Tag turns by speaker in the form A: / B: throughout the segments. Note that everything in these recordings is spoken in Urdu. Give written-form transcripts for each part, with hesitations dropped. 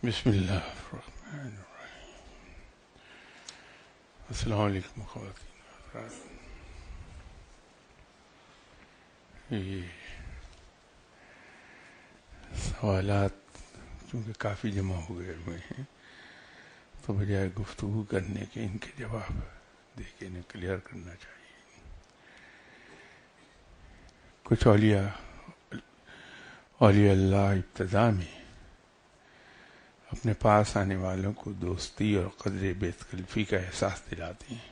A: بسم اللہ الرحمن الرحیم۔ السلام علیکم خواتین و حضرات۔ یہ سوالات چونکہ کافی جمع ہوئے ہیں تو بجائے گفتگو کرنے کے ان کے جواب دے کے انہیں کلیئر کرنا چاہیے۔ کچھ اولیاء اللہ ابتدا میں اپنے پاس آنے والوں کو دوستی اور قدر بیت کلفی کا احساس دلاتے ہیں،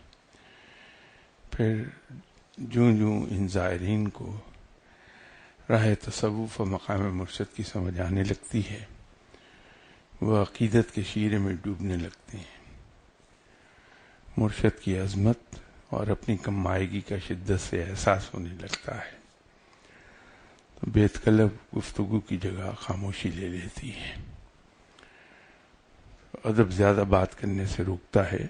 A: پھر جوں جوں ان زائرین کو راہ تصوف و مقام مرشد کی سمجھ آنے لگتی ہے، وہ عقیدت کے شیرے میں ڈوبنے لگتے ہیں۔ مرشد کی عظمت اور اپنی کم مائگی کا شدت سے احساس ہونے لگتا ہے، تو بیت کلف گفتگو کی جگہ خاموشی لے لیتی ہے۔ ادب زیادہ بات کرنے سے روکتا ہے،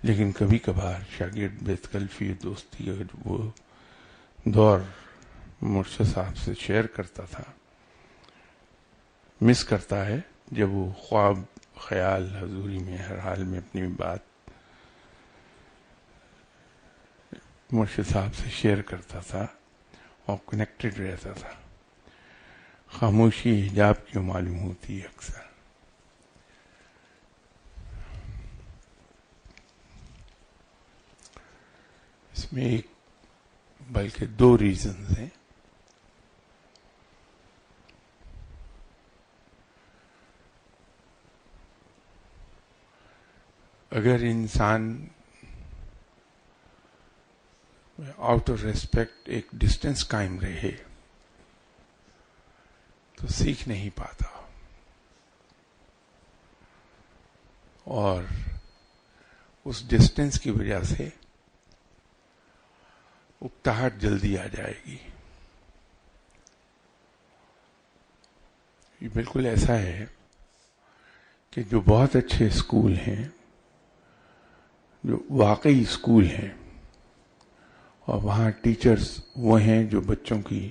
A: لیکن کبھی کبھار شاگرد بیت کلفی و دوستی کا وہ دور مرشد صاحب سے شیئر کرتا تھا مس کرتا ہے، جب وہ خواب خیال حضوری میں ہر حال میں اپنی بات مرشد صاحب سے شیئر کرتا تھا اور کنیکٹڈ رہتا تھا۔ خاموشی حجاب کیوں معلوم ہوتی ہے اکثر۔ اس میں ایک بلکہ دو ریزنز ہیں۔ اگر انسان آؤٹ آف ریسپیکٹ ایک ڈسٹینس قائم رہے تو سیکھ نہیں پاتا، اور اس ڈسٹینس کی وجہ سے اکتاہٹ جلدی آ جائے گی۔ یہ بالکل ایسا ہے کہ جو بہت اچھے اسکول ہیں، جو واقعی اسکول ہیں، اور وہاں ٹیچرز وہ ہیں جو بچوں کی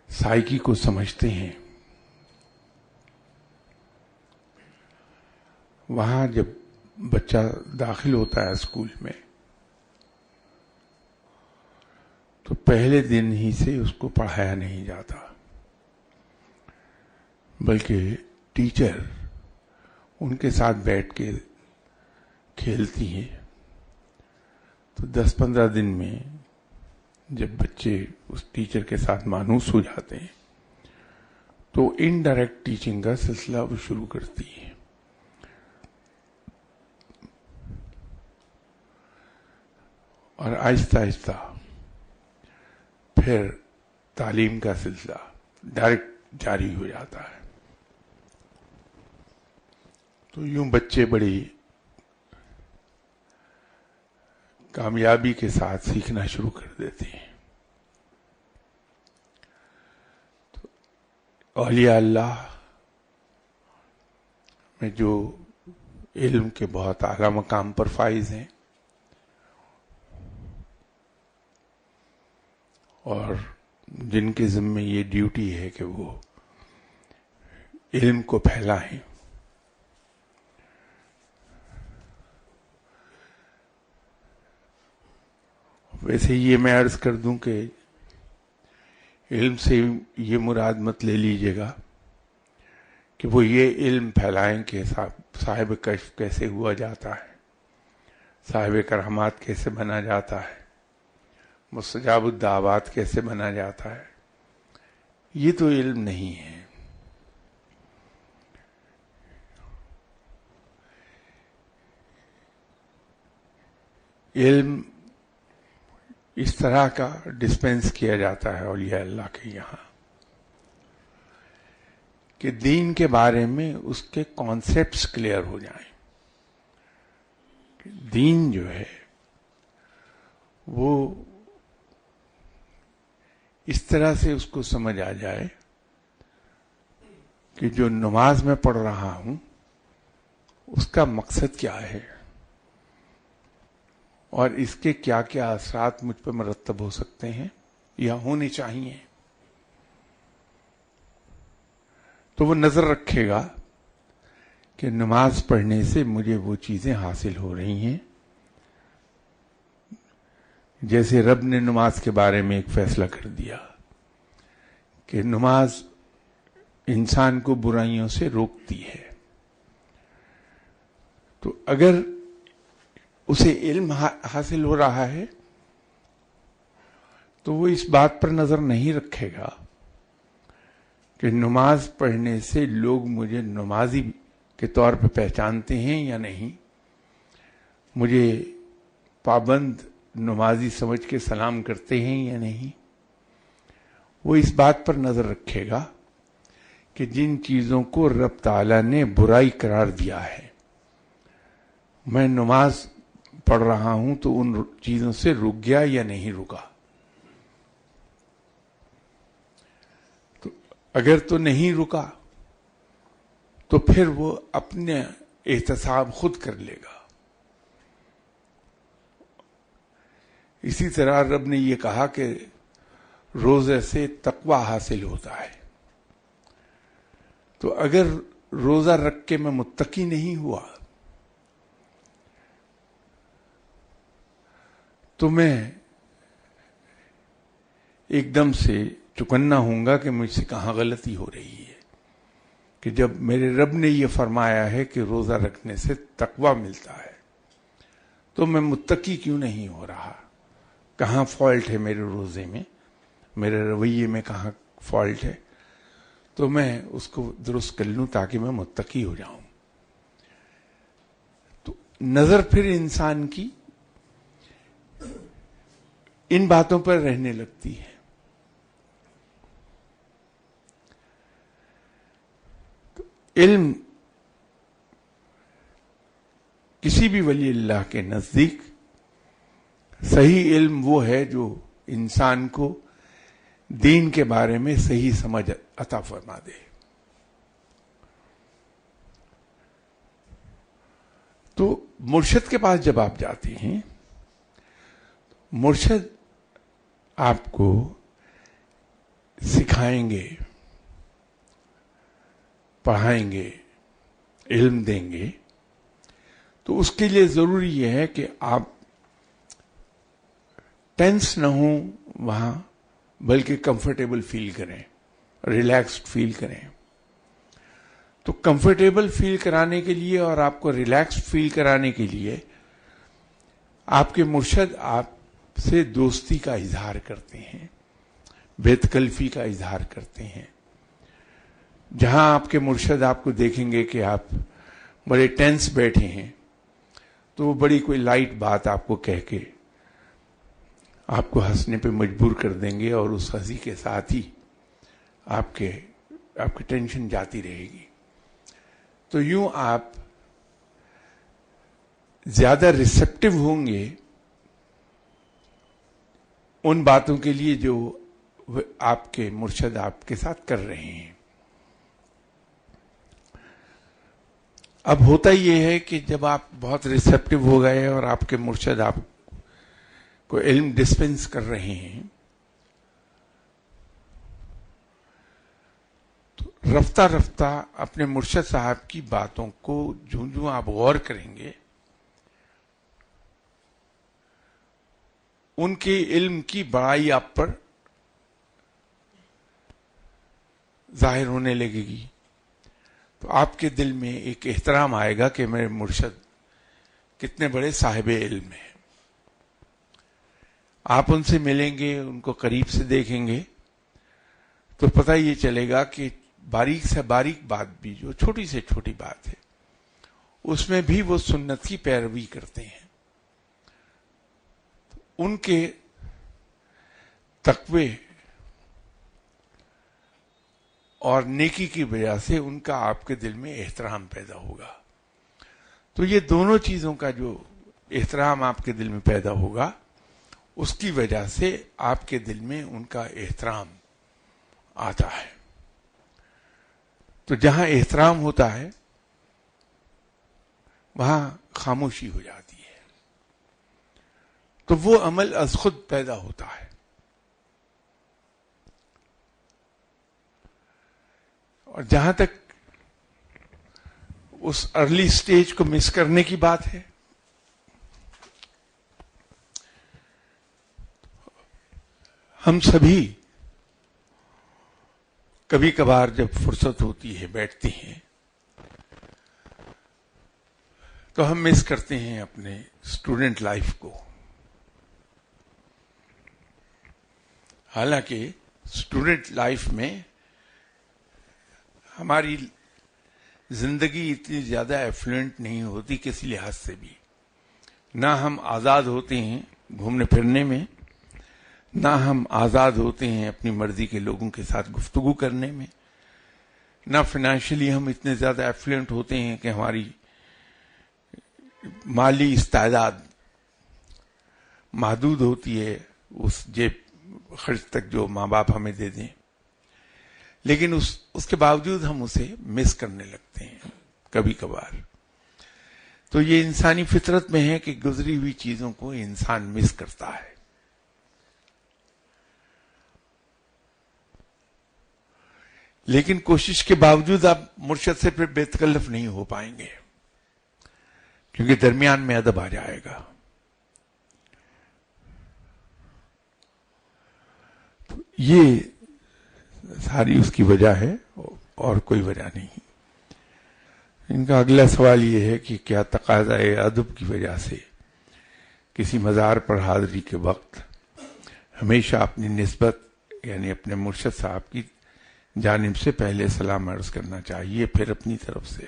A: سائیکی کو سمجھتے ہیں، وہاں جب بچہ داخل ہوتا ہے اسکول میں تو پہلے دن ہی سے اس کو پڑھایا نہیں جاتا، بلکہ ٹیچر ان کے ساتھ بیٹھ کے کھیلتی ہیں۔ تو 10-15 دن میں جب بچے اس ٹیچر کے ساتھ مانوس ہو جاتے ہیں تو انڈائریکٹ ٹیچنگ کا سلسلہ وہ شروع کرتی ہے، اور آہستہ آہستہ پھر تعلیم کا سلسلہ ڈائریکٹ جاری ہو جاتا ہے۔ تو یوں بچے بڑی کامیابی کے ساتھ سیکھنا شروع کر دیتے ہیں۔ تو اولیاء اللہ میں جو علم کے بہت اعلیٰ مقام پر فائز ہیں اور جن کے ذمے یہ ڈیوٹی ہے کہ وہ علم کو پھیلائیں، ویسے یہ میں عرض کر دوں کہ علم سے یہ مراد مت لے لیجیے گا کہ وہ یہ علم پھیلائیں کہ صاحب کشف کیسے ہوا جاتا ہے، صاحب کرامات کیسے بنا جاتا ہے، مستجاب الدعوات کیسے بنا جاتا ہے۔ یہ تو علم نہیں ہے۔ علم اس طرح کا ڈسپینس کیا جاتا ہے اولیاء اللہ کے یہاں کہ دین کے بارے میں اس کے کانسیپٹس کلیئر ہو جائیں۔ دین جو ہے وہ اس طرح سے اس کو سمجھ آ جائے کہ جو نماز میں پڑھ رہا ہوں اس کا مقصد کیا ہے، اور اس کے کیا کیا اثرات مجھ پہ مرتب ہو سکتے ہیں یا ہونے چاہیے۔ تو وہ نظر رکھے گا کہ نماز پڑھنے سے مجھے وہ چیزیں حاصل ہو رہی ہیں جیسے رب نے نماز کے بارے میں ایک فیصلہ کر دیا کہ نماز انسان کو برائیوں سے روکتی ہے. تو اگر اسے علم حاصل ہو رہا ہے تو وہ اس بات پر نظر نہیں رکھے گا کہ نماز پڑھنے سے لوگ مجھے نمازی کے طور پہ پہچانتے ہیں یا نہیں، مجھے پابند نمازی سمجھ کے سلام کرتے ہیں یا نہیں. وہ اس بات پر نظر رکھے گا کہ جن چیزوں کو رب تعالیٰ نے برائی قرار دیا ہے، میں نماز پڑھ رہا ہوں تو ان چیزوں سے رک گیا یا نہیں رکا. تو اگر تو نہیں رکا تو پھر وہ اپنے احتساب خود کر لے گا. اسی طرح رب نے یہ کہا کہ روزے سے تقوی حاصل ہوتا ہے. تو اگر روزہ رکھ کے میں متقی نہیں ہوا تو میں ایک دم سے چکنا ہوں گا کہ مجھ سے کہاں غلطی ہو رہی ہے، کہ جب میرے رب نے یہ فرمایا ہے کہ روزہ رکھنے سے تقوی ملتا ہے تو میں متقی کیوں نہیں ہو رہا، کہاں فالٹ ہے میرے روزے میں، میرے رویے میں کہاں فالٹ ہے، تو میں اس کو درست کر لوں تاکہ میں متقی ہو جاؤں. تو نظر پھر انسان کی ان باتوں پر رہنے لگتی ہے. تو علم کسی بھی ولی اللہ کے نزدیک صحیح علم وہ ہے جو انسان کو دین کے بارے میں صحیح سمجھ عطا فرما دے. تو مرشد کے پاس جب آپ جاتے ہیں، مرشد آپ کو سکھائیں گے، پڑھائیں گے، علم دیں گے، تو اس کے لیے ضروری یہ ہے کہ آپ ٹینس نہ ہوں وہاں، بلکہ کمفرٹیبل فیل کریں، ریلیکسڈ فیل کریں. تو کمفرٹیبل فیل کرانے کے لیے اور آپ کو ریلیکسڈ فیل کرانے کے لیے آپ کے مرشد آپ سے دوستی کا اظہار کرتے ہیں، بے تکلفی کا اظہار کرتے ہیں. جہاں آپ کے مرشد آپ کو دیکھیں گے کہ آپ بڑے ٹینس بیٹھے ہیں تو وہ بڑی کوئی لائٹ بات آپ کو کہہ کے آپ کو ہنسنے پہ مجبور کر دیں گے، اور اس ہنسی کے ساتھ ہی آپ کی ٹینشن جاتی رہے گی. تو یوں آپ زیادہ ریسیپٹیو ہوں گے ان باتوں کے لیے جو آپ کے مرشد آپ کے ساتھ کر رہے ہیں. اب ہوتا یہ ہے کہ جب آپ بہت ریسیپٹیو ہو گئے اور آپ کے مرشد آپ کو علم ڈسپنس کر رہے ہیں، تو رفتہ رفتہ اپنے مرشد صاحب کی باتوں کو جوں آپ غور کریں گے، ان کے علم کی بڑائی آپ پر ظاہر ہونے لگے گی. تو آپ کے دل میں ایک احترام آئے گا کہ میرے مرشد کتنے بڑے صاحب علم ہیں. آپ ان سے ملیں گے، ان کو قریب سے دیکھیں گے تو پتہ یہ چلے گا کہ باریک سے باریک بات بھی، جو چھوٹی سے چھوٹی بات ہے، اس میں بھی وہ سنت کی پیروی کرتے ہیں. ان کے تقوی اور نیکی کی وجہ سے ان کا آپ کے دل میں احترام پیدا ہوگا. تو یہ دونوں چیزوں کا جو احترام آپ کے دل میں پیدا ہوگا، اس کی وجہ سے آپ کے دل میں ان کا احترام آتا ہے. تو جہاں احترام ہوتا ہے وہاں خاموشی ہو جاتی ہے، تو وہ عمل از خود پیدا ہوتا ہے. اور جہاں تک اس ارلی سٹیج کو مس کرنے کی بات ہے. ہم سبھی کبھی کبھار جب فرصت ہوتی ہے بیٹھتے ہیں تو ہم مس کرتے ہیں اپنے اسٹوڈنٹ لائف کو. حالانکہ اسٹوڈنٹ لائف میں ہماری زندگی اتنی زیادہ ایفلوئنٹ نہیں ہوتی کسی لحاظ سے بھی. نہ ہم آزاد ہوتے ہیں گھومنے پھرنے میں، نہ ہم آزاد ہوتے ہیں اپنی مرضی کے لوگوں کے ساتھ گفتگو کرنے میں، نہ فائنینشلی ہم اتنے زیادہ ایفلوئنٹ ہوتے ہیں کہ ہماری مالی استعداد محدود ہوتی ہے اس جیب خرچ تک جو ماں باپ ہمیں دے دیں. لیکن اس کے باوجود ہم اسے مس کرنے لگتے ہیں کبھی کبھار. تو یہ انسانی فطرت میں ہے کہ گزری ہوئی چیزوں کو انسان مس کرتا ہے. لیکن کوشش کے باوجود آپ مرشد سے پھر بے تکلف نہیں ہو پائیں گے، کیونکہ درمیان میں ادب آ جائے گا. یہ ساری اس کی وجہ ہے اور کوئی وجہ نہیں. ان کا اگلا سوال یہ ہے کہ کیا تقاضۂ ادب کی وجہ سے کسی مزار پر حاضری کے وقت ہمیشہ اپنی نسبت یعنی اپنے مرشد صاحب کی جانب سے پہلے سلام عرض کرنا چاہیے پھر اپنی طرف سے؟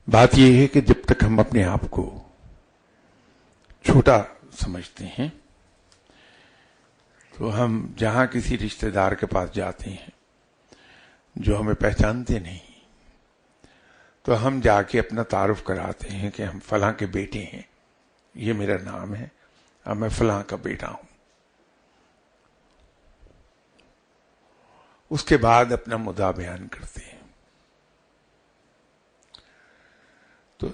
A: بات یہ ہے کہ جب تک ہم اپنے آپ کو چھوٹا سمجھتے ہیں تو ہم جہاں کسی رشتہ دار کے پاس جاتے ہیں جو ہمیں پہچانتے نہیں تو ہم جا کے اپنا تعارف کراتے ہیں کہ ہم فلاں کے بیٹے ہیں، یہ میرا نام ہے اور میں فلاں کا بیٹا ہوں. اس کے بعد اپنا مدعا بیان کرتے ہیں. تو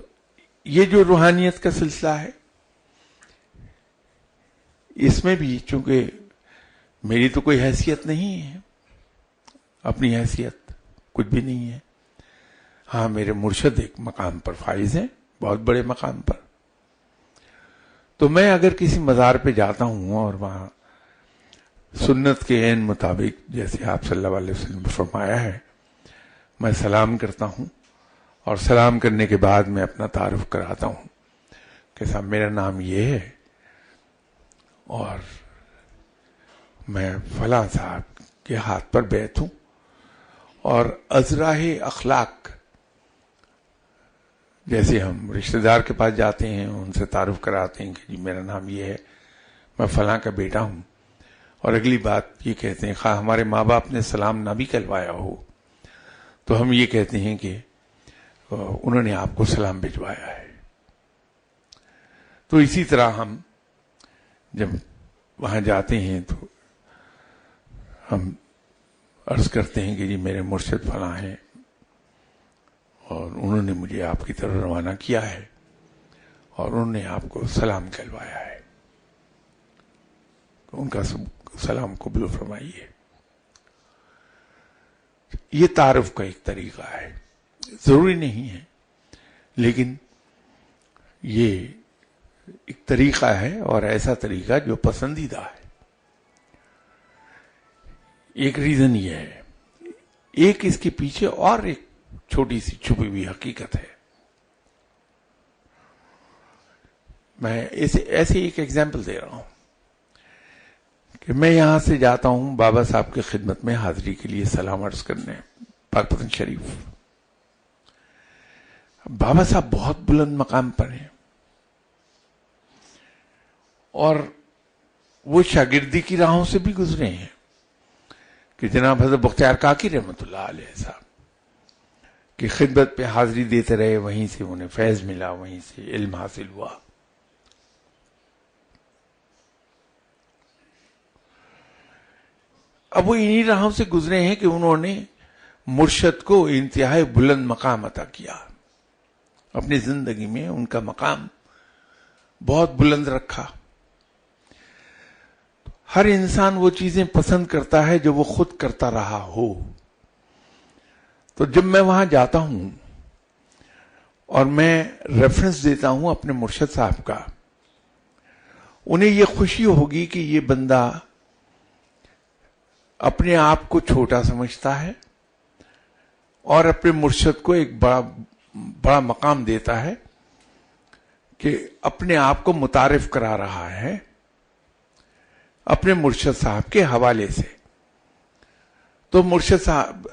A: یہ جو روحانیت کا سلسلہ ہے اس میں بھی چونکہ میری تو کوئی حیثیت نہیں ہے، اپنی حیثیت کچھ بھی نہیں ہے. ہاں میرے مرشد ایک مقام پر فائز ہیں، بہت بڑے مقام پر. تو میں اگر کسی مزار پہ جاتا ہوں اور وہاں سنت کے عین مطابق جیسے آپ صلی اللہ علیہ وسلم نے فرمایا ہے میں سلام کرتا ہوں، اور سلام کرنے کے بعد میں اپنا تعارف کراتا ہوں کہ صاحب میرا نام یہ ہے اور میں فلاں صاحب کے ہاتھ پر بیعت ہوں، اور ازراہ اخلاق جیسے ہم رشتہ دار کے پاس جاتے ہیں ان سے تعارف کراتے ہیں کہ جی میرا نام یہ ہے، میں فلاں کا بیٹا ہوں، اور اگلی بات یہ کہتے ہیں خواہ ہمارے ماں باپ نے سلام نہ بھی کلوایا ہو تو ہم یہ کہتے ہیں کہ انہوں نے آپ کو سلام بھجوایا ہے. تو اسی طرح ہم جب وہاں جاتے ہیں تو ہم عرض کرتے ہیں کہ جی میرے مرشد فلاں ہیں اور انہوں نے مجھے آپ کی طرف روانہ کیا ہے اور انہوں نے آپ کو سلام کہلوایا ہے، تو ان کا سلام قبول فرمائیے. یہ تعارف کا ایک طریقہ ہے، ضروری نہیں ہے لیکن یہ ایک طریقہ ہے اور ایسا طریقہ جو پسندیدہ ہے. ایک ریزن یہ ہے، ایک اس کے پیچھے اور ایک چھوٹی سی چھپی ہوئی حقیقت ہے. میں ایسے ایک ایگزامپل دے رہا ہوں کہ میں یہاں سے جاتا ہوں بابا صاحب کی خدمت میں حاضری کے لیے سلام عرض کرنے پاک پتن شریف. بابا صاحب بہت بلند مقام پر ہیں اور وہ شاگردی کی راہوں سے بھی گزرے ہیں کہ جناب حضرت بختیار کاکی رحمۃ اللہ علیہ صاحب کی خدمت پہ حاضری دیتے رہے، وہیں سے انہیں فیض ملا، وہیں سے علم حاصل ہوا. اب وہ انہی راہوں سے گزرے ہیں کہ انہوں نے مرشد کو انتہائی بلند مقام عطا کیا. اپنی زندگی میں ان کا مقام بہت بلند رکھا. ہر انسان وہ چیزیں پسند کرتا ہے جو وہ خود کرتا رہا ہو. تو جب میں وہاں جاتا ہوں اور میں ریفرنس دیتا ہوں اپنے مرشد صاحب کا، انہیں یہ خوشی ہوگی کہ یہ بندہ اپنے آپ کو چھوٹا سمجھتا ہے اور اپنے مرشد کو ایک بڑا مقام دیتا ہے کہ اپنے آپ کو متعارف کرا رہا ہے اپنے مرشد صاحب کے حوالے سے. تو مرشد صاحب،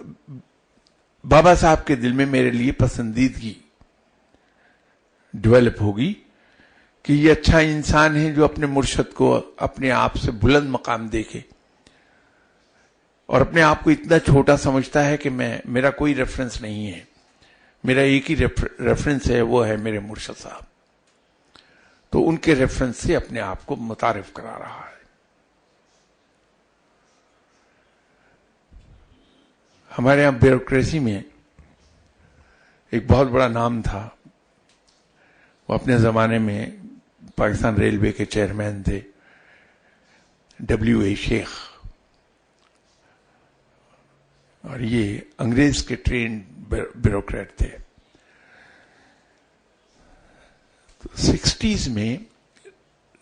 A: بابا صاحب کے دل میں میرے لیے پسندیدگی ڈیولپ ہوگی کہ یہ اچھا انسان ہے جو اپنے مرشد کو اپنے آپ سے بلند مقام دیکھے اور اپنے آپ کو اتنا چھوٹا سمجھتا ہے کہ میرا کوئی ریفرنس نہیں ہے، میرا ایک ہی ریفرنس ہے، وہ ہے میرے مرشد صاحب. تو ان کے ریفرنس سے اپنے آپ کو متعارف کرا رہا ہے. ہمارے یہاں بیوروکریسی میں ایک بہت بڑا نام تھا، وہ اپنے زمانے میں پاکستان ریلوے کے چیئرمین تھے، WA شیخ، اور یہ انگریز کے ٹرینڈ بیوروکریٹ تھے. 60s میں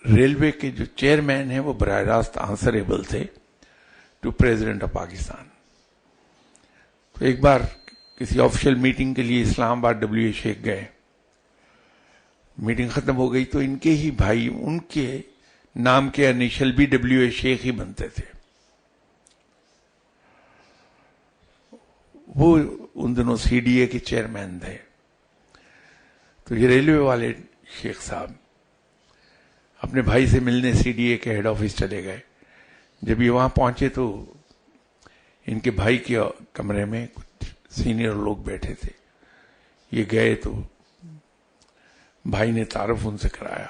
A: ریلوے کے جو چیئرمین ہیں وہ براہ راست آنسریبل تھے ٹو پریزیڈنٹ آف پاکستان. تو ایک بار کسی آفیشیل میٹنگ کے لیے اسلام آباد WA شیخ گئے. میٹنگ ختم ہو گئی تو ان کے ہی بھائی، ان کے نام کے انیشل بھی WA شیخ ہی بنتے تھے. وہ ان دنوں CDA کے چیئرمین تھے. تو یہ ریلوے والے شیخ صاحب اپنے بھائی سے ملنے CDA کے ہیڈ آفس چلے گئے. جب یہ وہاں پہنچے تو ان کے بھائی کے کمرے میں کچھ سینئر لوگ بیٹھے تھے. یہ گئے تو بھائی نے تعارف ان سے کرایا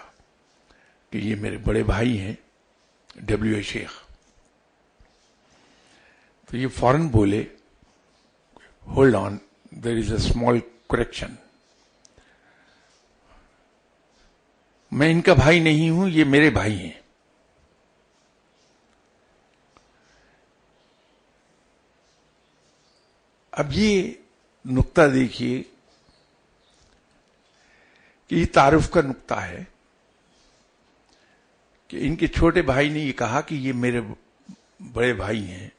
A: کہ یہ میرے بڑے بھائی ہیں WA شیخ. تو یہ فوراً بولے، hold on, there is a small correction, میں ان کا بھائی نہیں ہوں، یہ میرے بھائی ہیں. اب یہ نقطہ دیکھیے کہ یہ تعارف کا نقطہ ہے کہ ان کے چھوٹے بھائی نے یہ کہا کہ یہ میرے بڑے بھائی ہیں.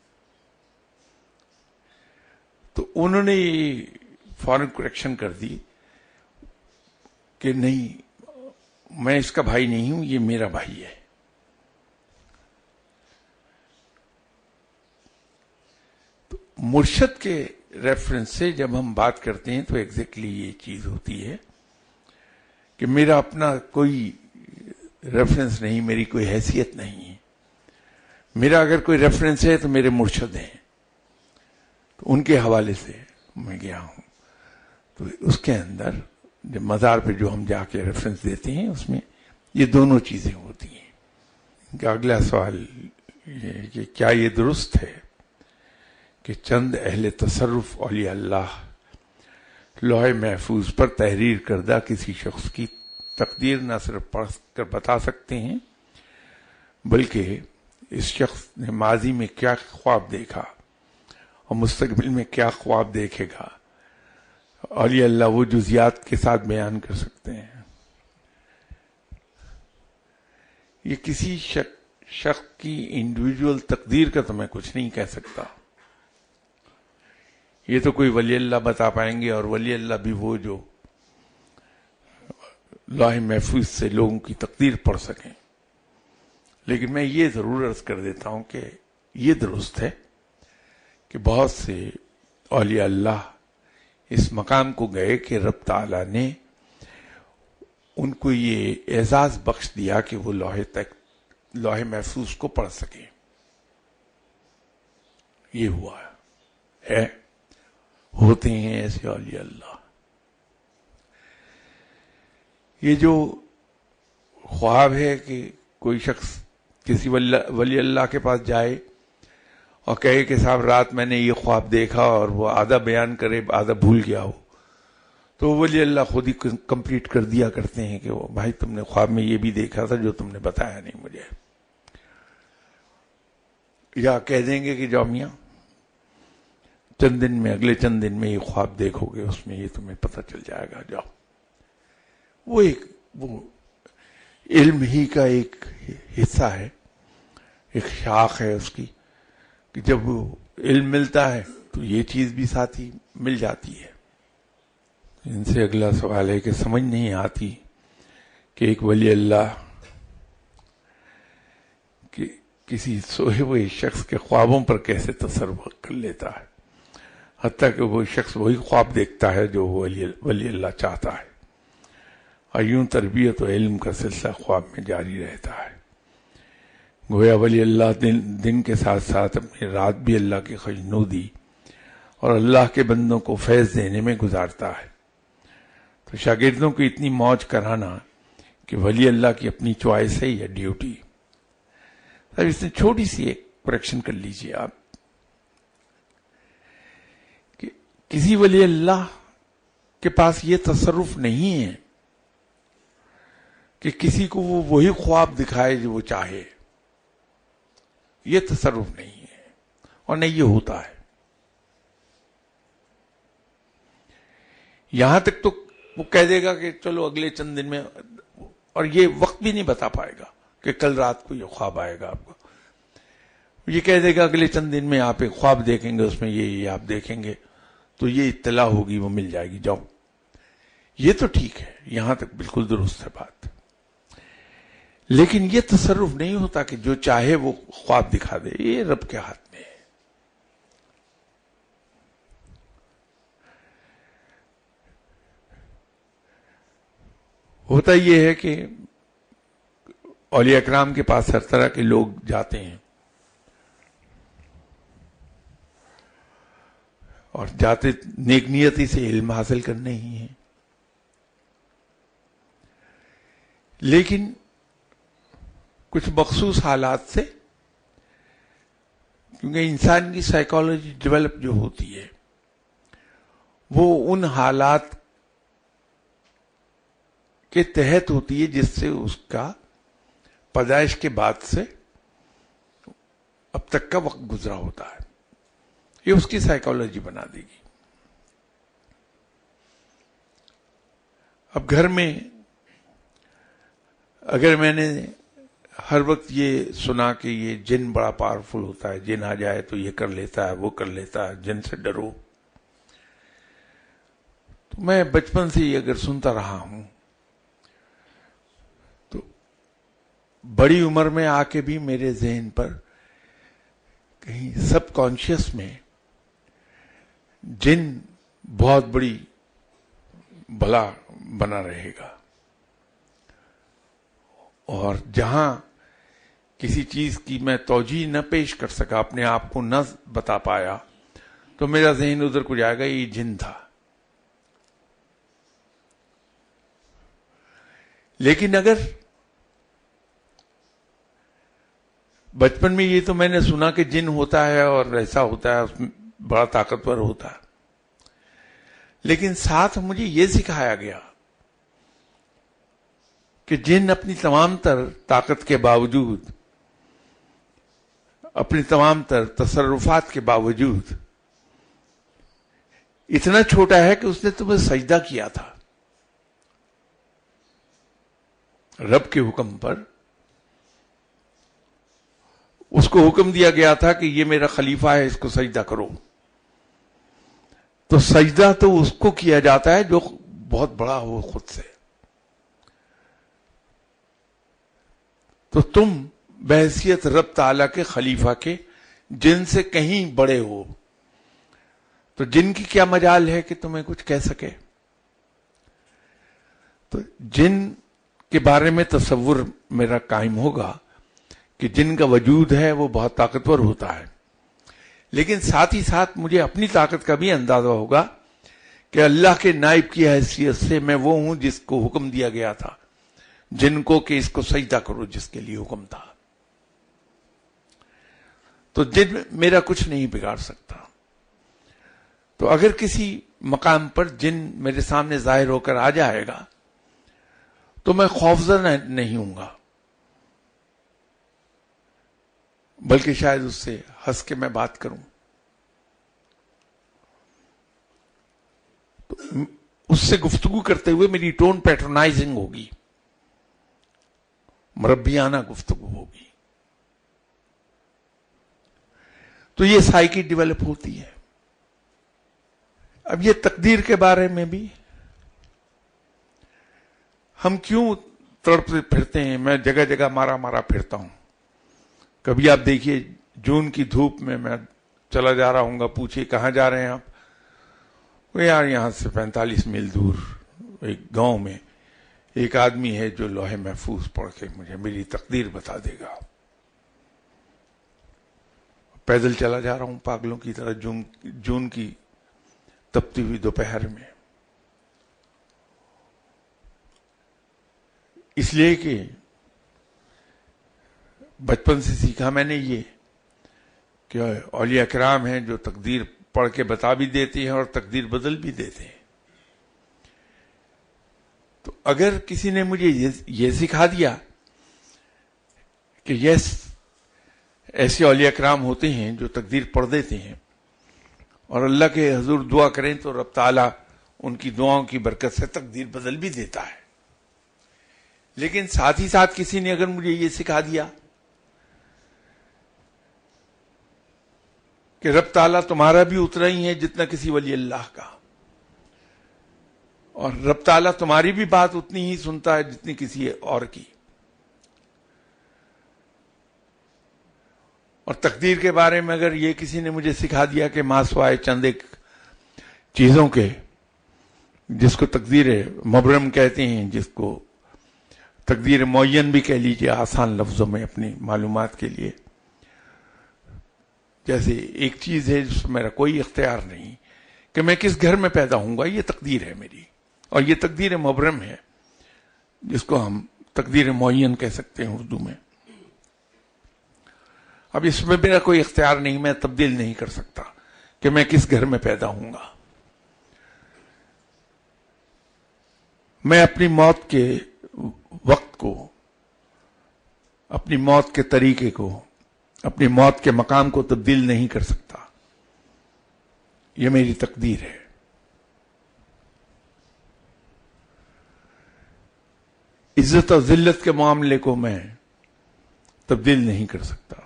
A: تو انہوں نے فوراً کریکشن کر دی کہ نہیں، میں اس کا بھائی نہیں ہوں، یہ میرا بھائی ہے. تو مرشد کے ریفرنس سے جب ہم بات کرتے ہیں تو ایگزیکٹلی یہ چیز ہوتی ہے کہ میرا اپنا کوئی ریفرنس نہیں، میری کوئی حیثیت نہیں ہے. میرا اگر کوئی ریفرنس ہے تو میرے مرشد ہیں، تو ان کے حوالے سے میں گیا ہوں. تو اس کے اندر جب مزار پہ جو ہم جا کے ریفرنس دیتے ہیں اس میں یہ دونوں چیزیں ہوتی ہیں. کہ اگلا سوال یہ کہ کیا یہ درست ہے کہ چند اہل تصرف اولیاء اللہ لوح محفوظ پر تحریر کردہ کسی شخص کی تقدیر نہ صرف پڑھ کر بتا سکتے ہیں بلکہ اس شخص نے ماضی میں کیا خواب دیکھا اور مستقبل میں کیا خواب دیکھے گا، اولیاء اللہ وہ جزیات کے ساتھ بیان کر سکتے ہیں. یہ کسی شخص کی انڈیویجول تقدیر کا تو میں کچھ نہیں کہہ سکتا. یہ تو کوئی ولی اللہ بتا پائیں گے، اور ولی اللہ بھی وہ جو لوح محفوظ سے لوگوں کی تقدیر پڑھ سکیں. لیکن میں یہ ضرور عرض کر دیتا ہوں کہ یہ درست ہے کہ بہت سے اولیاء اللہ اس مقام کو گئے کہ رب تعالیٰ نے ان کو یہ اعزاز بخش دیا کہ وہ لوح محفوظ کو پڑھ سکیں. یہ ہوا ہے، ہوتے ہیں ایسے اولیاء اللہ. یہ جو خواب ہے کہ کوئی شخص کسی ولی اللہ کے پاس جائے اور کہے کہ صاحب رات میں نے یہ خواب دیکھا، اور وہ آدھا بیان کرے آدھا بھول گیا ہو، تو ولی اللہ خود ہی کمپلیٹ کر دیا کرتے ہیں کہ وہ بھائی تم نے خواب میں یہ بھی دیکھا تھا جو تم نے بتایا نہیں مجھے. یا کہہ دیں گے کہ جاؤ میاں چند دن میں، اگلے چند دن میں یہ خواب دیکھو گے، اس میں یہ تمہیں پتہ چل جائے گا، جاؤ. وہ علم ہی کا ایک حصہ ہے، ایک شاخ ہے اس کی، کہ جب وہ علم ملتا ہے تو یہ چیز بھی ساتھ ہی مل جاتی ہے. ان سے اگلا سوال ہے کہ سمجھ نہیں آتی کہ ایک ولی اللہ کہ کسی سوئے ہوئے شخص کے خوابوں پر کیسے تصرف کر لیتا ہے، حتیٰ کہ وہ شخص وہی خواب دیکھتا ہے جو ولی اللہ چاہتا ہے، اور یوں تربیت و علم کا سلسلہ خواب میں جاری رہتا ہے. گویا ولی اللہ دن کے ساتھ ساتھ اپنی رات بھی اللہ کی خجنودی اور اللہ کے بندوں کو فیض دینے میں گزارتا ہے. تو شاگردوں کو اتنی موج کرانا کہ ولی اللہ کی اپنی چوائس ہے یا ڈیوٹی. اب اس میں چھوٹی سی ایک کریکشن کر لیجئے آپ کہ کسی ولی اللہ کے پاس یہ تصرف نہیں ہے کہ کسی کو وہ وہی خواب دکھائے جو وہ چاہے. یہ تصرف نہیں ہے اور نہیں یہ ہوتا ہے. یہاں تک تو وہ کہہ دے گا کہ چلو اگلے چند دن میں، اور یہ وقت بھی نہیں بتا پائے گا کہ کل رات کو یہ خواب آئے گا آپ کو. یہ کہہ دے گا اگلے چند دن میں آپ ایک خواب دیکھیں گے، اس میں یہ آپ دیکھیں گے تو یہ اطلاع ہوگی، وہ مل جائے گی، جاؤ. یہ تو ٹھیک ہے، یہاں تک بالکل درست ہے بات. لیکن یہ تصرف نہیں ہوتا کہ جو چاہے وہ خواب دکھا دے. یہ رب کے ہاتھ میں ہے. ہوتا یہ ہے کہ اولیاء اکرام کے پاس ہر طرح کے لوگ جاتے ہیں، اور جاتے نیک نیتی سے علم حاصل کرنے ہی ہیں. لیکن کچھ مخصوص حالات سے، کیونکہ انسان کی سائیکالوجی ڈیولپ جو ہوتی ہے وہ ان حالات کے تحت ہوتی ہے جس سے اس کا پیدائش کے بعد سے اب تک کا وقت گزرا ہوتا ہے. یہ اس کی سائیکالوجی بنا دے گی. اب گھر میں اگر میں نے ہر وقت یہ سنا کہ یہ جن بڑا پاورفل ہوتا ہے، جن آ جائے تو یہ کر لیتا ہے، وہ کر لیتا ہے، جن سے ڈرو، تو میں بچپن سے یہ اگر سنتا رہا ہوں تو بڑی عمر میں آ کے بھی میرے ذہن پر کہیں سب کانشیس میں جن بہت بڑی بلا بنا رہے گا. اور جہاں کسی چیز کی میں توجیہ نہ پیش کر سکا، اپنے آپ کو نہ بتا پایا، تو میرا ذہن ادھر کو جائے گا یہ جن تھا. لیکن اگر بچپن میں یہ تو میں نے سنا کہ جن ہوتا ہے اور ایسا ہوتا ہے، اس میں بڑا طاقتور ہوتا ہے، لیکن ساتھ مجھے یہ سکھایا گیا کہ جن اپنی تمام تر طاقت کے باوجود، اپنی تمام تر تصرفات کے باوجود اتنا چھوٹا ہے کہ اس نے تمہیں سجدہ کیا تھا رب کے حکم پر. اس کو حکم دیا گیا تھا کہ یہ میرا خلیفہ ہے، اس کو سجدہ کرو. تو سجدہ تو اس کو کیا جاتا ہے جو بہت بڑا ہو خود سے. تو تم بحیثیت رب تعالیٰ کے خلیفہ کے جن سے کہیں بڑے ہو، تو جن کی کیا مجال ہے کہ تمہیں کچھ کہہ سکے. تو جن کے بارے میں تصور میرا قائم ہوگا کہ جن کا وجود ہے وہ بہت طاقتور ہوتا ہے، لیکن ساتھ ہی ساتھ مجھے اپنی طاقت کا بھی اندازہ ہوگا کہ اللہ کے نائب کی حیثیت سے میں وہ ہوں جس کو حکم دیا گیا تھا جن کو کہ اس کو سجدہ کرو، جس کے لیے حکم تھا. تو جن میرا کچھ نہیں بگاڑ سکتا. تو اگر کسی مقام پر جن میرے سامنے ظاہر ہو کر آ جائے گا تو میں خوفزدہ نہیں ہوں گا. بلکہ شاید اس سے ہنس کے میں بات کروں. تو اس سے گفتگو کرتے ہوئے میری ٹون پیٹرنائزنگ ہوگی، مربیانہ گفتگو ہوگی. تو یہ سائیکی ڈیولپ ہوتی ہے. اب یہ تقدیر کے بارے میں بھی ہم کیوں تڑپتے پھرتے ہیں؟ میں جگہ جگہ مارا پھرتا ہوں. کبھی آپ دیکھیے جون کی دھوپ میں چلا جا رہا ہوں گا، پوچھیے کہاں جا رہے ہیں آپ؟ وہ یار یہاں سے 45 میل دور ایک گاؤں میں ایک آدمی ہے جو لوح محفوظ پڑھ کے مجھے میری تقدیر بتا دے گا. پیدل چلا جا رہا ہوں پاگلوں کی طرح جون کی تپتی ہوئی دوپہر میں، اس لیے کہ بچپن سے سیکھا میں نے یہ کہ اولیاء کرام ہیں جو تقدیر پڑھ کے بتا بھی دیتے ہیں اور تقدیر بدل بھی دیتے ہیں. تو اگر کسی نے مجھے یہ سکھا دیا کہ یس ایسے اولیاء کرام ہوتے ہیں جو تقدیر پڑھ دیتے ہیں اور اللہ کے حضور دعا کریں تو رب تعالیٰ ان کی دعاؤں کی برکت سے تقدیر بدل بھی دیتا ہے، لیکن ساتھ ہی ساتھ کسی نے اگر مجھے یہ سکھا دیا کہ رب تعالیٰ تمہارا بھی اتنا ہی ہے جتنا کسی ولی اللہ کا، اور رب تعالیٰ تمہاری بھی بات اتنی ہی سنتا ہے جتنی کسی اور کی، اور تقدیر کے بارے میں اگر یہ کسی نے مجھے سکھا دیا کہ ماں سوائے چند ایک چیزوں کے، جس کو تقدیر مبرم کہتے ہیں، جس کو تقدیر معین بھی کہہ لیجیے آسان لفظوں میں اپنی معلومات کے لیے، جیسے ایک چیز ہے جس میں میرا کوئی اختیار نہیں کہ میں کس گھر میں پیدا ہوں گا، یہ تقدیر ہے میری، اور یہ تقدیر مبرم ہے جس کو ہم تقدیر معین کہہ سکتے ہیں اردو میں. اب اس میں میرا کوئی اختیار نہیں، میں تبدیل نہیں کر سکتا کہ میں کس گھر میں پیدا ہوں گا. میں اپنی موت کے وقت کو، اپنی موت کے طریقے کو، اپنی موت کے مقام کو تبدیل نہیں کر سکتا. یہ میری تقدیر ہے. عزت اور ذلت کے معاملے کو میں تبدیل نہیں کر سکتا.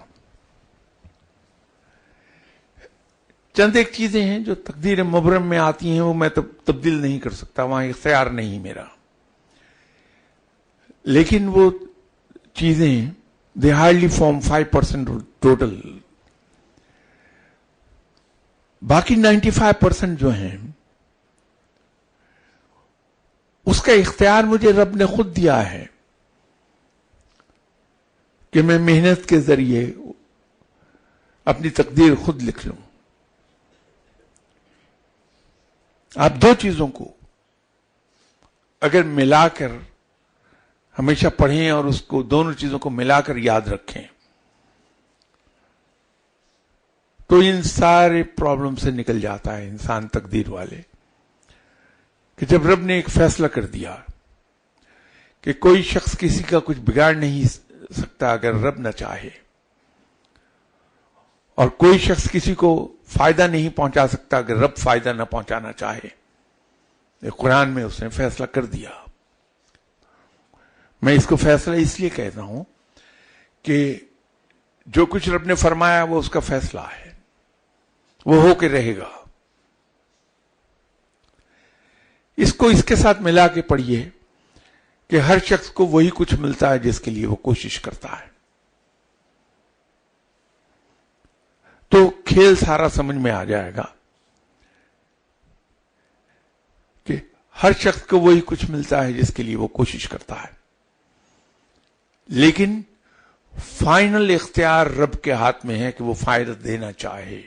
A: چند ایک چیزیں ہیں جو تقدیر مبرم میں آتی ہیں، وہ میں تبدیل نہیں کر سکتا، وہاں اختیار نہیں میرا. لیکن وہ چیزیں they hardly form 5% ٹوٹل. باقی 95% جو ہیں اس کا اختیار مجھے رب نے خود دیا ہے کہ میں محنت کے ذریعے اپنی تقدیر خود لکھ لوں. آپ دو چیزوں کو اگر ملا کر ہمیشہ پڑھیں اور اس کو دونوں چیزوں کو ملا کر یاد رکھیں تو ان سارے پرابلم سے نکل جاتا ہے انسان تقدیر والے. کہ جب رب نے ایک فیصلہ کر دیا کہ کوئی شخص کسی کا کچھ بگاڑ نہیں سکتا اگر رب نہ چاہے، اور کوئی شخص کسی کو فائدہ نہیں پہنچا سکتا اگر رب فائدہ نہ پہنچانا چاہے، قرآن میں اس نے فیصلہ کر دیا. میں اس کو فیصلہ اس لیے کہتا ہوں کہ جو کچھ رب نے فرمایا وہ اس کا فیصلہ ہے، وہ ہو کے رہے گا. اس کو اس کے ساتھ ملا کے پڑھیے کہ ہر شخص کو وہی کچھ ملتا ہے جس کے لیے وہ کوشش کرتا ہے. تو کھیل سارا سمجھ میں آ جائے گا کہ ہر شخص کو وہی کچھ ملتا ہے جس کے لیے وہ کوشش کرتا ہے، لیکن فائنل اختیار رب کے ہاتھ میں ہے کہ وہ فائدہ دینا چاہے.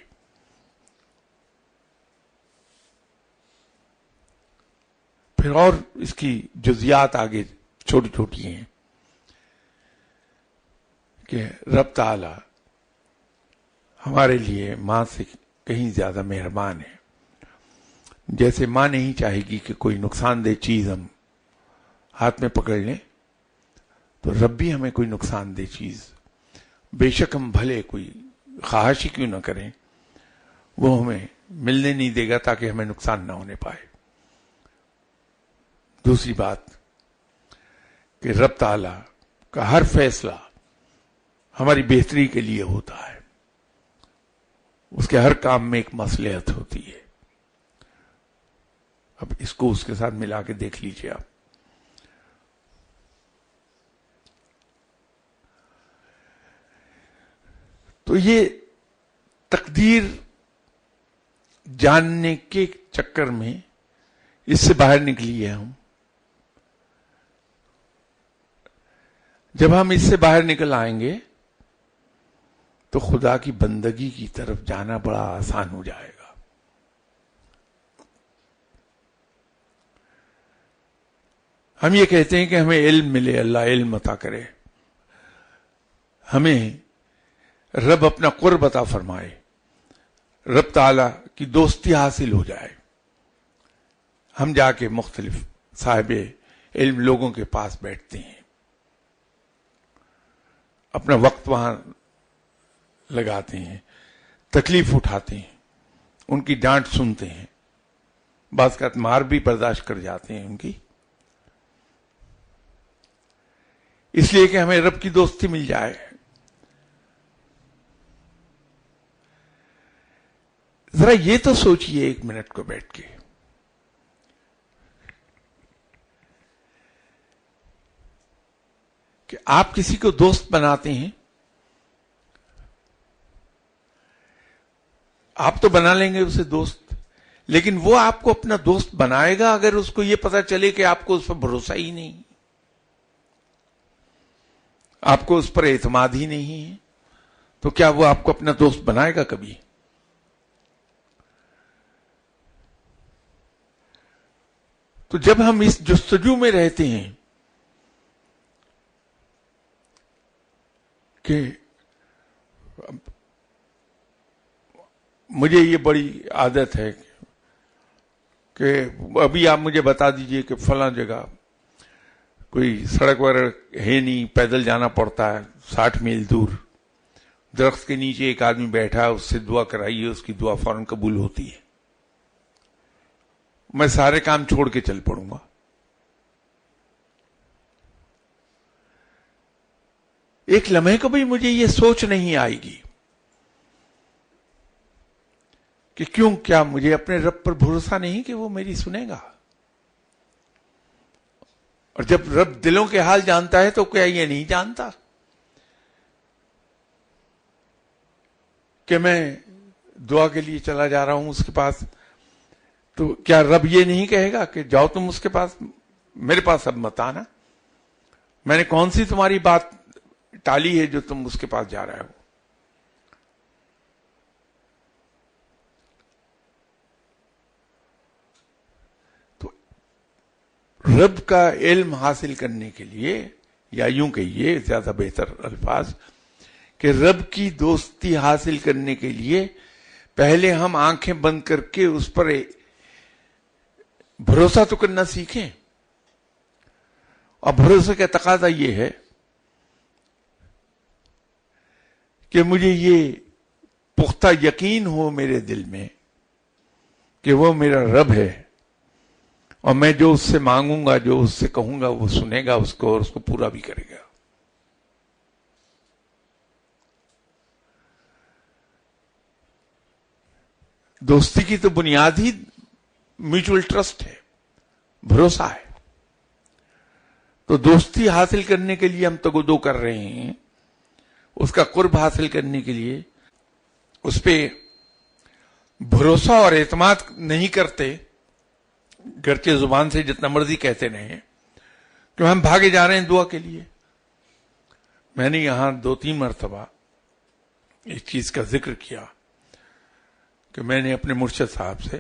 A: پھر اور اس کی جزیات آگے چھوٹی چھوٹی ہیں کہ رب تعالی ہمارے لیے ماں سے کہیں زیادہ مہربان ہے. جیسے ماں نہیں چاہے گی کہ کوئی نقصان دہ چیز ہم ہاتھ میں پکڑ لیں، تو رب بھی ہمیں کوئی نقصان دہ چیز بے شک ہم بھلے کوئی خواہش ہی کیوں نہ کریں، وہ ہمیں ملنے نہیں دے گا تاکہ ہمیں نقصان نہ ہونے پائے۔ دوسری بات کہ رب تعالی کا ہر فیصلہ ہماری بہتری کے لیے ہوتا ہے، اس کے ہر کام میں ایک مصلحت ہوتی ہے۔ اب اس کو اس کے ساتھ ملا کے دیکھ لیجئے آپ۔ تو یہ تقدیر جاننے کے چکر میں اس سے باہر نکلی ہے ہم۔ جب ہم اس سے باہر نکل آئیں گے تو خدا کی بندگی کی طرف جانا بڑا آسان ہو جائے گا۔ ہم یہ کہتے ہیں کہ ہمیں علم ملے، اللہ علم عطا کرے، ہمیں رب اپنا قرب عطا فرمائے، رب تعالی کی دوستی حاصل ہو جائے۔ ہم جا کے مختلف صاحب علم لوگوں کے پاس بیٹھتے ہیں، اپنا وقت وہاں لگاتے ہیں، تکلیف اٹھاتے ہیں، ان کی ڈانٹ سنتے ہیں، بعض اوقات مار بھی برداشت کر جاتے ہیں ان کی، اس لیے کہ ہمیں رب کی دوستی مل جائے۔ ذرا یہ تو سوچئے ایک منٹ کو بیٹھ کے کہ آپ کسی کو دوست بناتے ہیں، آپ تو بنا لیں گے اسے دوست، لیکن وہ آپ کو اپنا دوست بنائے گا اگر اس کو یہ پتا چلے کہ آپ کو اس پر بھروسہ ہی نہیں، آپ کو اس پر اعتماد ہی نہیں ہے، تو کیا وہ آپ کو اپنا دوست بنائے گا کبھی؟ تو جب ہم اس جستجو میں رہتے ہیں کہ مجھے یہ بڑی عادت ہے کہ ابھی آپ مجھے بتا دیجئے کہ فلاں جگہ کوئی سڑک وغیرہ ہے نہیں، پیدل جانا پڑتا ہے 60 میل دور، درخت کے نیچے ایک آدمی بیٹھا ہے، اس سے دعا کرائیے، اس کی دعا فوراً قبول ہوتی ہے، میں سارے کام چھوڑ کے چل پڑوں گا۔ ایک لمحے کو بھی مجھے یہ سوچ نہیں آئے گی کہ کیوں، کیا مجھے اپنے رب پر بھروسہ نہیں کہ وہ میری سنے گا؟ اور جب رب دلوں کے حال جانتا ہے تو کیا یہ نہیں جانتا کہ میں دعا کے لیے چلا جا رہا ہوں اس کے پاس؟ تو کیا رب یہ نہیں کہے گا کہ جاؤ تم اس کے پاس، میرے پاس اب مت آنا، میں نے کون سی تمہاری بات ٹالی ہے جو تم اس کے پاس جا رہے ہو؟ تو رب کا علم حاصل کرنے کے لیے، یا یوں کہیے زیادہ بہتر الفاظ، کہ رب کی دوستی حاصل کرنے کے لیے پہلے ہم آنکھیں بند کر کے اس پر بھروسہ تو کرنا سیکھیں۔ اور بھروسے کا تقاضا یہ ہے کہ مجھے یہ پختہ یقین ہو میرے دل میں کہ وہ میرا رب ہے، اور میں جو اس سے مانگوں گا، جو اس سے کہوں گا، وہ سنے گا اس کو اور اس کو پورا بھی کرے گا۔ دوستی کی تو بنیاد ہی میوچل ٹرسٹ ہے، بھروسہ ہے۔ تو دوستی حاصل کرنے کے لیے ہم تگودو کر رہے ہیں، اس کا قرب حاصل کرنے کے لیے اس پہ بھروسہ اور اعتماد نہیں کرتے، گرچہ زبان سے جتنا مرضی کہتے رہیں کہ ہم بھاگے جا رہے ہیں دعا کے لیے۔ میں نے یہاں 2-3 مرتبہ ایک چیز کا ذکر کیا کہ میں نے اپنے مرشد صاحب سے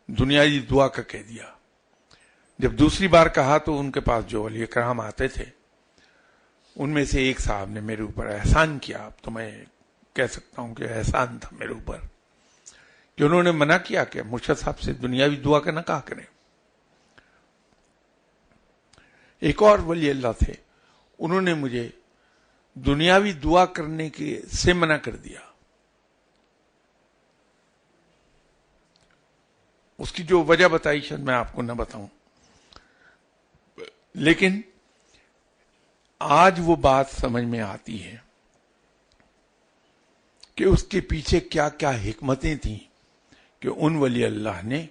A: دنیاوی دعا کا کہہ دیا۔ جب دوسری بار کہا تو ان کے پاس جو اولیاء کرام آتے تھے ان میں سے ایک صاحب نے میرے اوپر احسان کیا، اب تو میں کہہ سکتا ہوں کہ احسان تھا میرے اوپر، کہ انہوں نے منع کیا کہ مرشد صاحب سے دنیاوی دعا کا نہ کہا کریں۔ ایک اور ولی اللہ تھے، انہوں نے مجھے دنیاوی دعا کرنے کے سے منع کر دیا. اس کی جو وجہ بتائی شاید میں آپ کو نہ بتاؤں، لیکن آج وہ بات سمجھ میں آتی ہے کہ اس کے پیچھے کیا کیا حکمتیں تھیں کہ ان ولی اللہ نے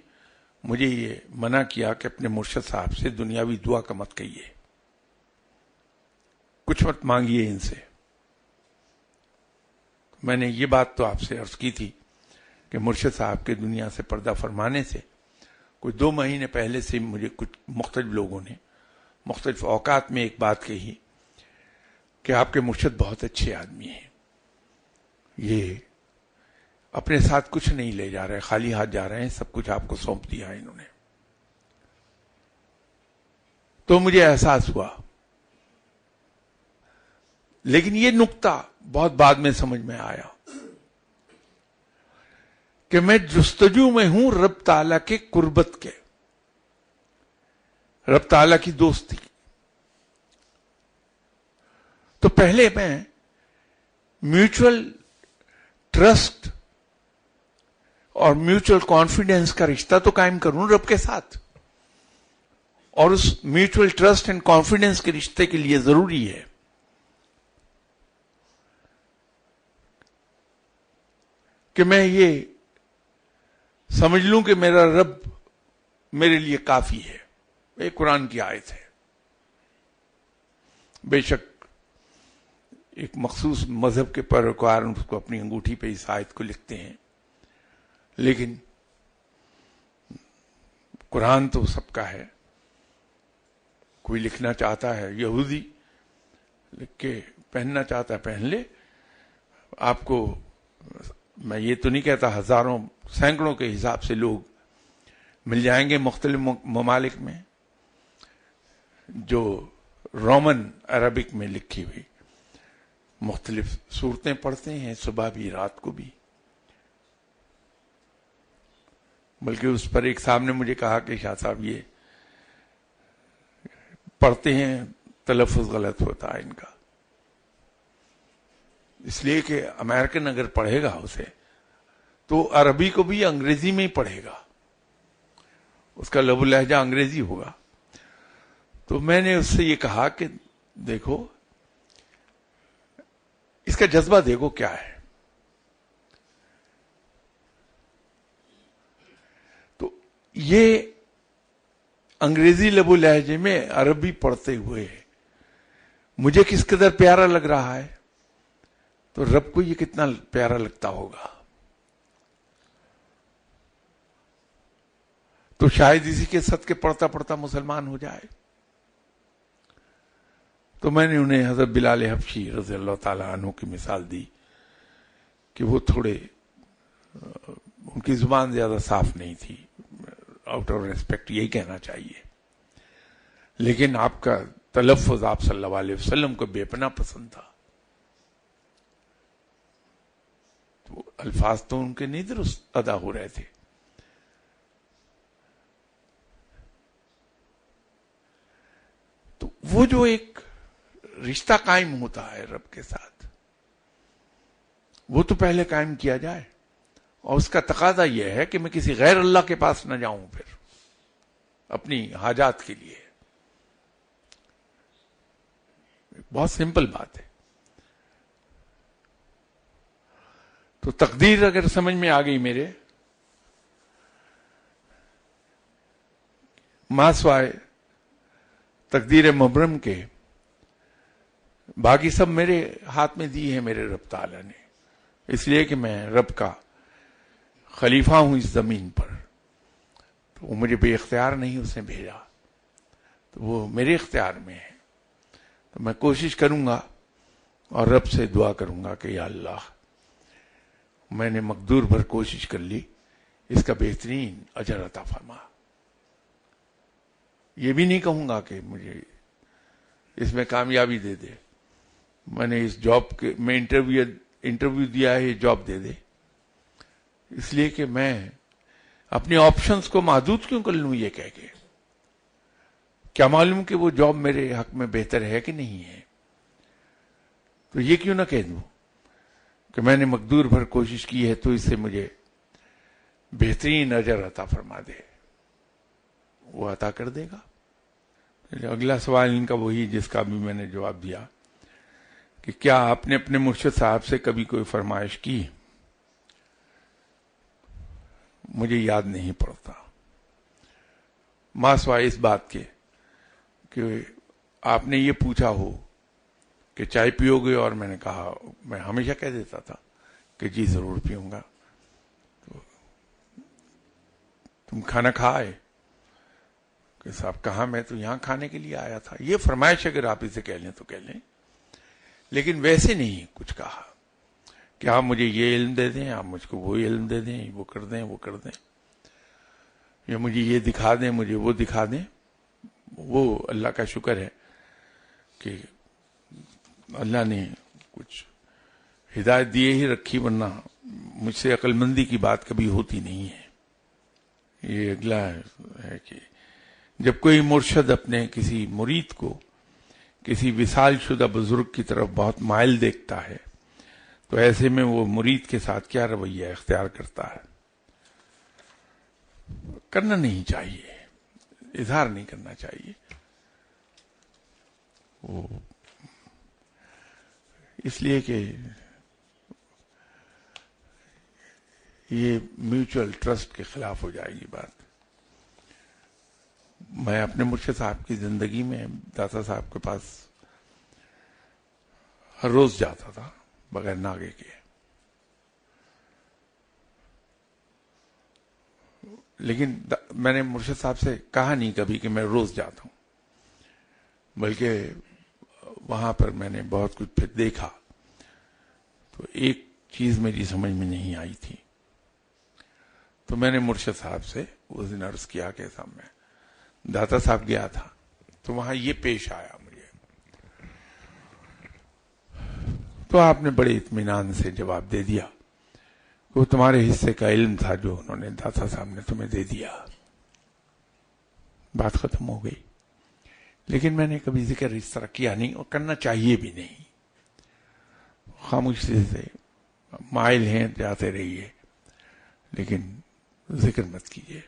A: مجھے یہ منع کیا کہ اپنے مرشد صاحب سے دنیاوی دعا کا مت کہیے، کچھ مت مانگیے ان سے. میں نے یہ بات تو آپ سے عرض کی تھی کہ مرشد صاحب کے دنیا سے پردہ فرمانے سے کوئی 2 مہینے پہلے سے مجھے کچھ مختلف لوگوں نے مختلف اوقات میں ایک بات کہی کہ آپ کے مرشد بہت اچھے آدمی ہیں، یہ اپنے ساتھ کچھ نہیں لے جا رہے، خالی ہاتھ جا رہے ہیں، سب کچھ آپ کو سونپ دیا ہے انہوں نے. تو مجھے احساس ہوا، لیکن یہ نقطہ بہت بعد میں سمجھ میں آیا کہ میں جستجو میں ہوں رب تعالیٰ کے قربت کے، رب تعالیٰ کی دوستی. تو پہلے میں میوچل ٹرسٹ اور میوچل کانفیڈنس کا رشتہ تو قائم کروں رب کے ساتھ، اور اس میوچل ٹرسٹ اینڈ کانفیڈنس کے رشتے کے لیے ضروری ہے کہ میں یہ سمجھ لوں کہ میرا رب میرے لیے کافی ہے. یہ قرآن کی آیت ہے. بے شک ایک مخصوص مذہب کے پیروکار اس کو اپنی انگوٹھی پہ اس آیت کو لکھتے ہیں، لیکن قرآن تو سب کا ہے. کوئی لکھنا چاہتا ہے، یہودی لکھ کے پہننا چاہتا ہے پہن لے. آپ کو میں یہ تو نہیں کہتا ہزاروں سینکڑوں کے حساب سے لوگ مل جائیں گے مختلف ممالک میں جو رومن عربک میں لکھی ہوئی مختلف صورتیں پڑھتے ہیں، صبح بھی رات کو بھی. بلکہ اس پر ایک صاحب نے مجھے کہا کہ شاہ صاحب یہ پڑھتے ہیں تلفظ غلط ہوتا ہے ان کا، اس لیے کہ امریکن اگر پڑھے گا اسے تو عربی کو بھی انگریزی میں ہی پڑھے گا، اس کا لب و لہجہ انگریزی ہوگا. تو میں نے اس سے یہ کہا کہ دیکھو اس کا جذبہ دیکھو کیا ہے. تو یہ انگریزی لب و لہجے میں عربی پڑھتے ہوئے مجھے کس قدر پیارا لگ رہا ہے، تو رب کو یہ کتنا پیارا لگتا ہوگا. تو شاید اسی کے صدقے پڑھتا پڑھتا مسلمان ہو جائے. تو میں نے انہیں حضرت بلال حبشی رضی اللہ تعالیٰ عنہ کی مثال دی کہ وہ تھوڑے ان کی زبان زیادہ صاف نہیں تھی، آؤٹ آف ریسپیکٹ یہی کہنا چاہیے، لیکن آپ کا تلفظ آپ صلی اللہ علیہ وسلم کو بے پناہ پسند تھا. تو الفاظ تو ان کے نہیں درست ادا ہو رہے تھے. تو وہ جو ایک رشتہ قائم ہوتا ہے رب کے ساتھ، وہ تو پہلے قائم کیا جائے، اور اس کا تقاضا یہ ہے کہ میں کسی غیر اللہ کے پاس نہ جاؤں پھر اپنی حاجات کے لیے. بہت سمپل بات ہے. تو تقدیر اگر سمجھ میں آ گئی میرے، ما سوائے تقدیر مبرم کے باقی سب میرے ہاتھ میں دی ہے میرے رب تعالیٰ نے، اس لیے کہ میں رب کا خلیفہ ہوں اس زمین پر. تو وہ مجھے بے اختیار نہیں اس نے بھیجا، تو وہ میرے اختیار میں ہے. تو میں کوشش کروں گا اور رب سے دعا کروں گا کہ یا اللہ میں نے مقدور بھر کوشش کر لی، اس کا بہترین اجر عطا فرما. یہ بھی نہیں کہوں گا کہ مجھے اس میں کامیابی دے دے، میں نے اس جاب کے میں انٹرویو دیا ہے، یہ جاب دے دے. اس لیے کہ میں اپنے آپشنز کو محدود کیوں کر لوں یہ کہہ کے؟ کیا معلوم کہ وہ جاب میرے حق میں بہتر ہے کہ نہیں ہے. تو یہ کیوں نہ کہہ دوں کہ میں نے مقدور بھر کوشش کی ہے تو اس سے مجھے بہترین اجر عطا فرما دے، وہ عطا کر دے گا۔ اگلا سوال ان کا وہی جس کا بھی میں نے جواب دیا کہ کیا آپ نے اپنے مرشد صاحب سے کبھی کوئی فرمائش کی؟ مجھے یاد نہیں پڑتا، ماں سوائے اس بات کے کہ آپ نے یہ پوچھا ہو کہ چائے پیو گے، اور میں نے کہا، میں ہمیشہ کہہ دیتا تھا کہ جی ضرور پیوں گا۔ تو تم کھانا کھائے کہ صاحب کہاں، میں تو یہاں کھانے کے لیے آیا تھا۔ یہ فرمائش اگر آپ اسے کہہ لیں تو کہہ لیں، لیکن ویسے نہیں کچھ کہا کہ آپ مجھے یہ علم دے دیں، آپ مجھ کو وہ علم دے دیں، وہ کر دیں، وہ کر دیں، یا مجھے یہ دکھا دیں، مجھے وہ دکھا دیں۔ وہ اللہ کا شکر ہے کہ اللہ نے کچھ ہدایت دیے ہی رکھی، ورنہ مجھ سے عقل مندی کی بات کبھی ہوتی نہیں ہے۔ یہ اگلا ہے کہ جب کوئی مرشد اپنے کسی مرید کو کسی وصال شدہ بزرگ کی طرف بہت مائل دیکھتا ہے تو ایسے میں وہ مرید کے ساتھ کیا رویہ اختیار کرتا ہے؟ کرنا نہیں چاہیے، اظہار نہیں کرنا چاہیے۔ وہ اس لیے کہ یہ میوچل ٹرسٹ کے خلاف ہو جائے گی بات۔ میں اپنے مرشد صاحب کی زندگی میں داتا صاحب کے پاس ہر روز جاتا تھا بغیر ناگے کے، لیکن میں نے مرشد صاحب سے کہا نہیں کبھی کہ میں روز جاتا ہوں، بلکہ وہاں پر میں نے بہت کچھ پھر دیکھا تو ایک چیز میری سمجھ میں نہیں آئی تھی، تو میں نے مرشد صاحب سے اس دن عرض کیا کہ صاحب میں داتا صاحب گیا تھا تو وہاں یہ پیش آیا مجھے، تو آپ نے بڑے اطمینان سے جواب دے دیا کہ وہ تمہارے حصے کا علم تھا جو انہوں نے داتا صاحب نے تمہیں دے دیا، بات ختم ہو گئی۔ لیکن میں نے کبھی ذکر اس طرح کیا نہیں، اور کرنا چاہیے بھی نہیں۔ خاموشی سے مائل ہیں جاتے رہیے، لیکن ذکر مت کیجیے۔